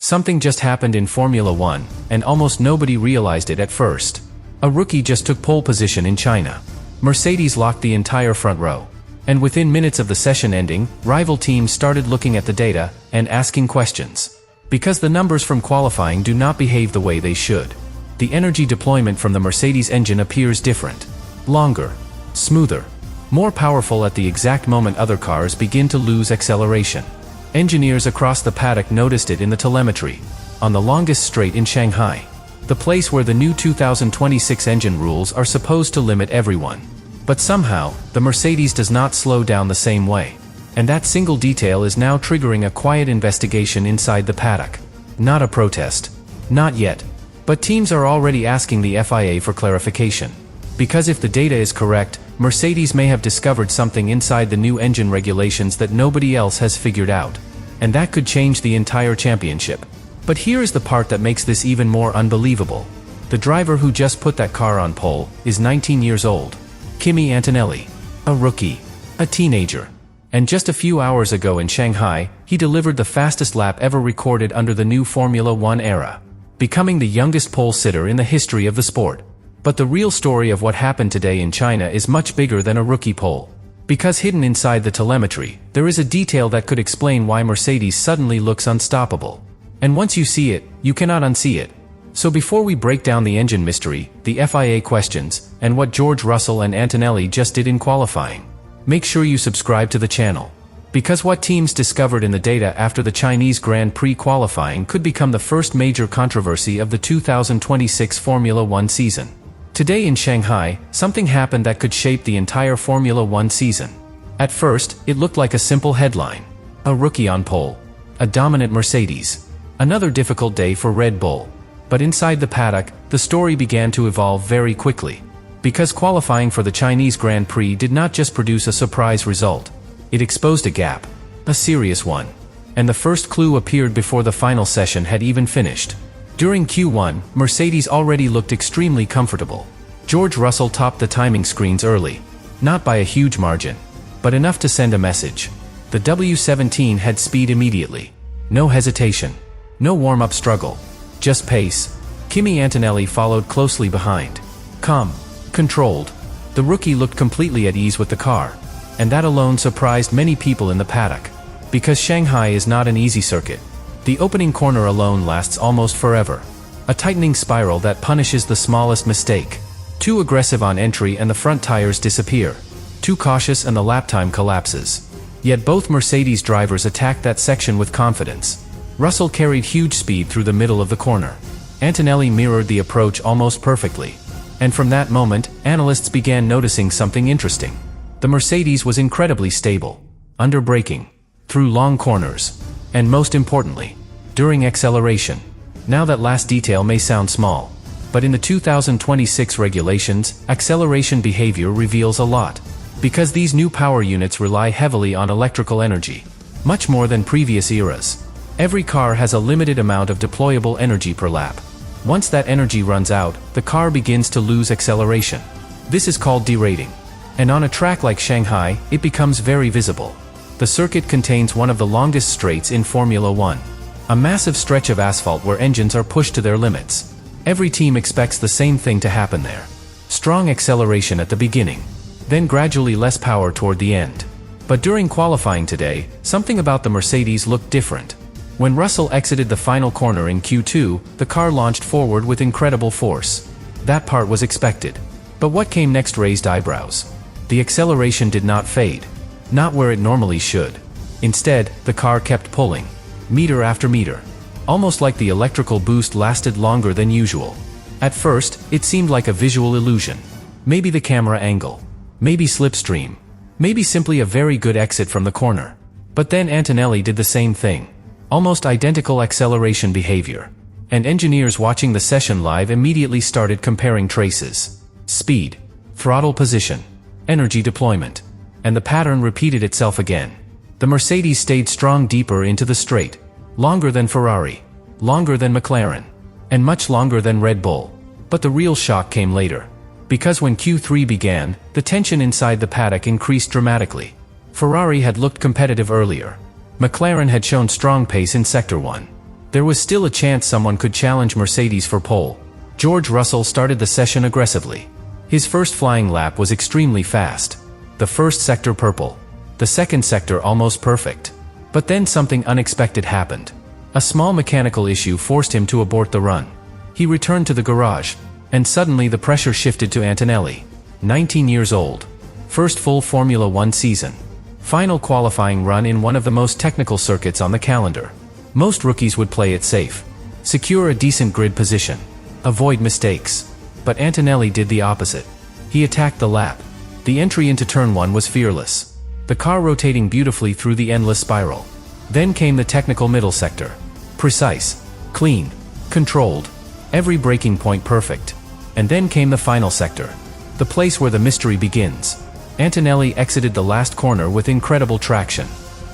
Something just happened in Formula One, and almost nobody realized it at first. A rookie just took pole position in China. Mercedes locked the entire front row. And within minutes of the session ending, rival teams started looking at the data and asking questions. Because the numbers from qualifying do not behave the way they should. The energy deployment from the Mercedes engine appears different. Longer. Smoother. More powerful at the exact moment other cars begin to lose acceleration. Engineers across the paddock noticed it in the telemetry, on the longest straight in Shanghai. The place where the new 2026 engine rules are supposed to limit everyone. But somehow, the Mercedes does not slow down the same way. And that single detail is now triggering a quiet investigation inside the paddock. Not a protest. Not yet. But teams are already asking the FIA for clarification. Because if the data is correct, Mercedes may have discovered something inside the new engine regulations that nobody else has figured out. And that could change the entire championship. But here is the part that makes this even more unbelievable. The driver who just put that car on pole is 19 years old. Kimi Antonelli. A rookie. A teenager. And just a few hours ago in Shanghai, he delivered the fastest lap ever recorded under the new Formula One era, becoming the youngest pole sitter in the history of the sport. But the real story of what happened today in China is much bigger than a rookie pole. Because hidden inside the telemetry, there is a detail that could explain why Mercedes suddenly looks unstoppable. And once you see it, you cannot unsee it. So before we break down the engine mystery, the FIA questions, and what George Russell and Antonelli just did in qualifying, make sure you subscribe to the channel. Because what teams discovered in the data after the Chinese Grand Prix qualifying could become the first major controversy of the 2026 Formula One season. Today in Shanghai, something happened that could shape the entire Formula One season. At first, it looked like a simple headline. A rookie on pole. A dominant Mercedes. Another difficult day for Red Bull. But inside the paddock, the story began to evolve very quickly. Because qualifying for the Chinese Grand Prix did not just produce a surprise result. It exposed a gap. A serious one. And the first clue appeared before the final session had even finished. During Q1, Mercedes already looked extremely comfortable. George Russell topped the timing screens early. Not by a huge margin, but enough to send a message. The W17 had speed immediately. No hesitation. No warm-up struggle. Just pace. Kimi Antonelli followed closely behind. Calm. Controlled. The rookie looked completely at ease with the car. And that alone surprised many people in the paddock. Because Shanghai is not an easy circuit. The opening corner alone lasts almost forever. A tightening spiral that punishes the smallest mistake. Too aggressive on entry and the front tires disappear. Too cautious and the lap time collapses. Yet both Mercedes drivers attacked that section with confidence. Russell carried huge speed through the middle of the corner. Antonelli mirrored the approach almost perfectly. And from that moment, analysts began noticing something interesting. The Mercedes was incredibly stable. Under braking. Through long corners. And most importantly, during acceleration. Now that last detail may sound small. But in the 2026 regulations, acceleration behavior reveals a lot. Because these new power units rely heavily on electrical energy. Much more than previous eras. Every car has a limited amount of deployable energy per lap. Once that energy runs out, the car begins to lose acceleration. This is called derating. And on a track like Shanghai, it becomes very visible. The circuit contains one of the longest straights in Formula One. A massive stretch of asphalt where engines are pushed to their limits. Every team expects the same thing to happen there. Strong acceleration at the beginning. Then gradually less power toward the end. But during qualifying today, something about the Mercedes looked different. When Russell exited the final corner in Q2, the car launched forward with incredible force. That part was expected. But what came next raised eyebrows. The acceleration did not fade. Not where it normally should. Instead, the car kept pulling. Meter after meter. Almost like the electrical boost lasted longer than usual. At first, it seemed like a visual illusion. Maybe the camera angle. Maybe slipstream. Maybe simply a very good exit from the corner. But then Antonelli did the same thing. Almost identical acceleration behavior. And engineers watching the session live immediately started comparing traces. Speed. Throttle position. Energy deployment. And the pattern repeated itself again. The Mercedes stayed strong deeper into the straight. Longer than Ferrari. Longer than McLaren. And much longer than Red Bull. But the real shock came later. Because when Q3 began, the tension inside the paddock increased dramatically. Ferrari had looked competitive earlier. McLaren had shown strong pace in Sector 1. There was still a chance someone could challenge Mercedes for pole. George Russell started the session aggressively. His first flying lap was extremely fast. The first sector purple. The second sector almost perfect. But then something unexpected happened. A small mechanical issue forced him to abort the run. He returned to the garage, and suddenly the pressure shifted to Antonelli. 19 years old. First full Formula One season. Final qualifying run in one of the most technical circuits on the calendar. Most rookies would play it safe. Secure a decent grid position. Avoid mistakes. But Antonelli did the opposite. He attacked the lap. The entry into turn 1 was fearless. The car rotating beautifully through the endless spiral. Then came the technical middle sector. Precise. Clean. Controlled. Every braking point perfect. And then came the final sector. The place where the mystery begins. Antonelli exited the last corner with incredible traction.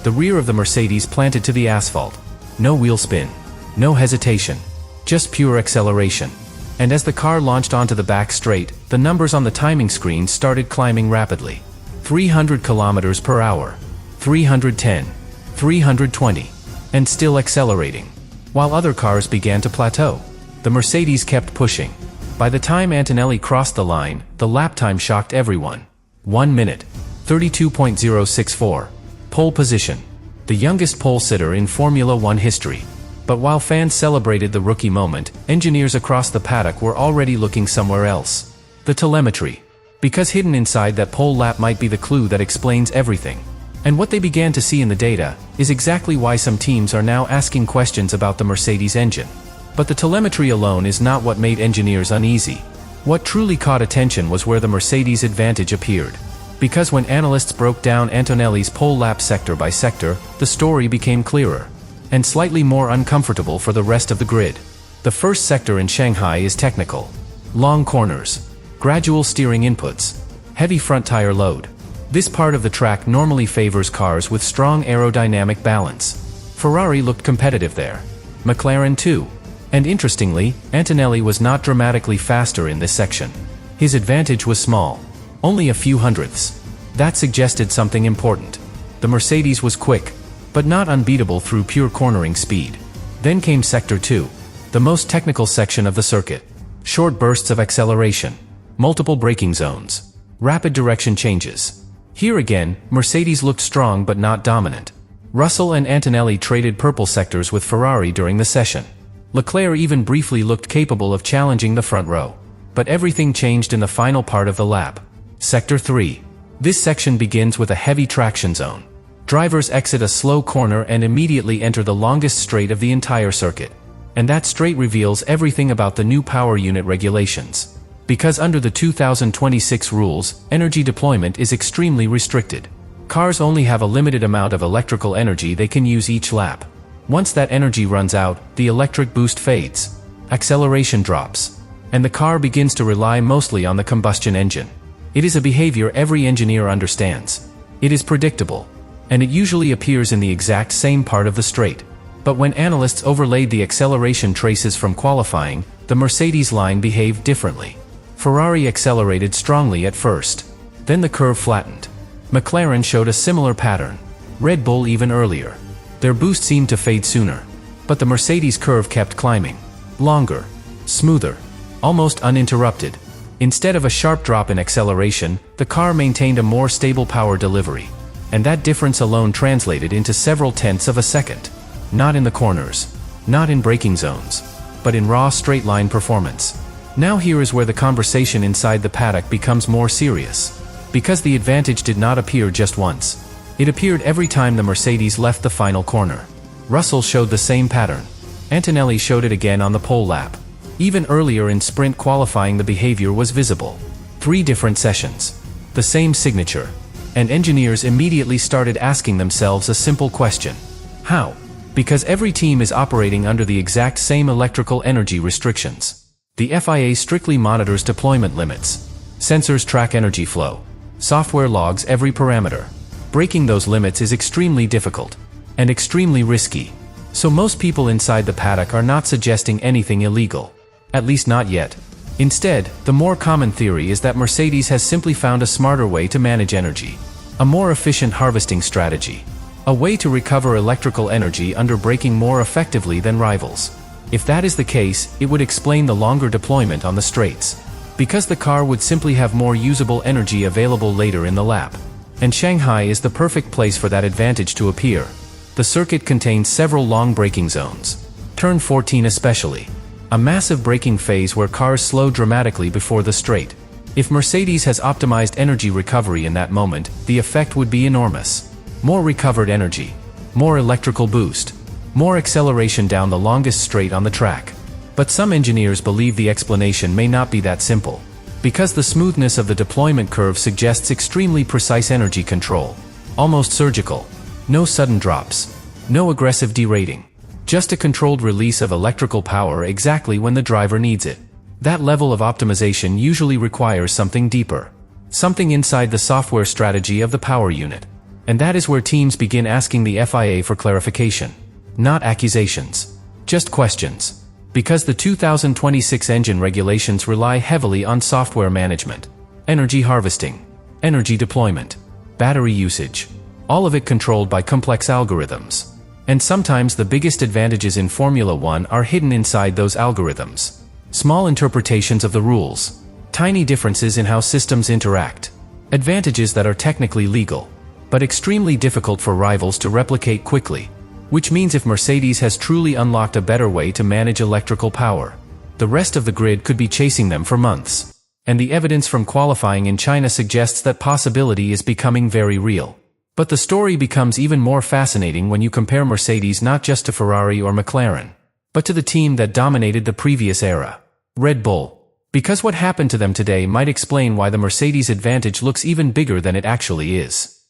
The rear of the Mercedes planted to the asphalt. No wheel spin. No hesitation. Just pure acceleration. And as the car launched onto the back straight, the numbers on the timing screen started climbing rapidly. 300 kilometers per hour. 310. 320. And still accelerating. While other cars began to plateau. The Mercedes kept pushing. By the time Antonelli crossed the line, the lap time shocked everyone. 1 minute. 32.064. Pole position. The youngest pole sitter in Formula One history. But while fans celebrated the rookie moment, engineers across the paddock were already looking somewhere else. The telemetry. Because hidden inside that pole lap might be the clue that explains everything. And what they began to see in the data is exactly why some teams are now asking questions about the Mercedes engine. But the telemetry alone is not what made engineers uneasy. What truly caught attention was where the Mercedes advantage appeared. Because when analysts broke down Antonelli's pole lap sector by sector, the story became clearer. And slightly more uncomfortable for the rest of the grid. The first sector in Shanghai is technical. Long corners. Gradual steering inputs. Heavy front tire load. This part of the track normally favors cars with strong aerodynamic balance. Ferrari looked competitive there. McLaren too. And interestingly, Antonelli was not dramatically faster in this section. His advantage was small. Only a few hundredths. That suggested something important. The Mercedes was quick, but not unbeatable through pure cornering speed. Then came Sector 2, the most technical section of the circuit. Short bursts of acceleration. Multiple braking zones. Rapid direction changes. Here again, Mercedes looked strong but not dominant. Russell and Antonelli traded purple sectors with Ferrari during the session. Leclerc even briefly looked capable of challenging the front row. But everything changed in the final part of the lap. Sector 3. This section begins with a heavy traction zone. Drivers exit a slow corner and immediately enter the longest straight of the entire circuit. And that straight reveals everything about the new power unit regulations. Because under the 2026 rules, energy deployment is extremely restricted. Cars only have a limited amount of electrical energy they can use each lap. Once that energy runs out, the electric boost fades. Acceleration drops. And the car begins to rely mostly on the combustion engine. It is a behavior every engineer understands. It is predictable. And it usually appears in the exact same part of the straight. But when analysts overlaid the acceleration traces from qualifying, the Mercedes line behaved differently. Ferrari accelerated strongly at first. Then the curve flattened. McLaren showed a similar pattern. Red Bull even earlier. Their boost seemed to fade sooner. But the Mercedes curve kept climbing. Longer. Smoother. Almost uninterrupted. Instead of a sharp drop in acceleration, the car maintained a more stable power delivery. And that difference alone translated into several tenths of a second. Not in the corners. Not in braking zones. But in raw straight-line performance. Now here is where the conversation inside the paddock becomes more serious. Because the advantage did not appear just once. It appeared every time the Mercedes left the final corner. Russell showed the same pattern. Antonelli showed it again on the pole lap. Even earlier in sprint qualifying the behavior was visible. 3 different sessions. The same signature. And engineers immediately started asking themselves a simple question. How? Because every team is operating under the exact same electrical energy restrictions. The FIA strictly monitors deployment limits. Sensors track energy flow. Software logs every parameter. Breaking those limits is extremely difficult. And extremely risky. So most people inside the paddock are not suggesting anything illegal. At least not yet. Instead, the more common theory is that Mercedes has simply found a smarter way to manage energy. A more efficient harvesting strategy. A way to recover electrical energy under braking more effectively than rivals. If that is the case, it would explain the longer deployment on the straights. Because the car would simply have more usable energy available later in the lap. And Shanghai is the perfect place for that advantage to appear. The circuit contains several long braking zones. Turn 14 especially. A massive braking phase where cars slow dramatically before the straight. If Mercedes has optimized energy recovery in that moment, the effect would be enormous. More recovered energy. More electrical boost. More acceleration down the longest straight on the track. But some engineers believe the explanation may not be that simple. Because the smoothness of the deployment curve suggests extremely precise energy control. Almost surgical. No sudden drops. No aggressive derating. Just a controlled release of electrical power exactly when the driver needs it. That level of optimization usually requires something deeper. Something inside the software strategy of the power unit. And that is where teams begin asking the FIA for clarification. Not accusations. Just questions. Because the 2026 engine regulations rely heavily on software management. Energy harvesting. Energy deployment. Battery usage. All of it controlled by complex algorithms. And sometimes the biggest advantages in Formula One are hidden inside those algorithms. Small interpretations of the rules. Tiny differences in how systems interact. Advantages that are technically legal, but extremely difficult for rivals to replicate quickly. Which means if Mercedes has truly unlocked a better way to manage electrical power, the rest of the grid could be chasing them for months. And the evidence from qualifying in China suggests that possibility is becoming very real. But the story becomes even more fascinating when you compare Mercedes not just to Ferrari or McLaren, but to the team that dominated the previous era, Red Bull. Because what happened to them today might explain why the Mercedes advantage looks even bigger than it actually is.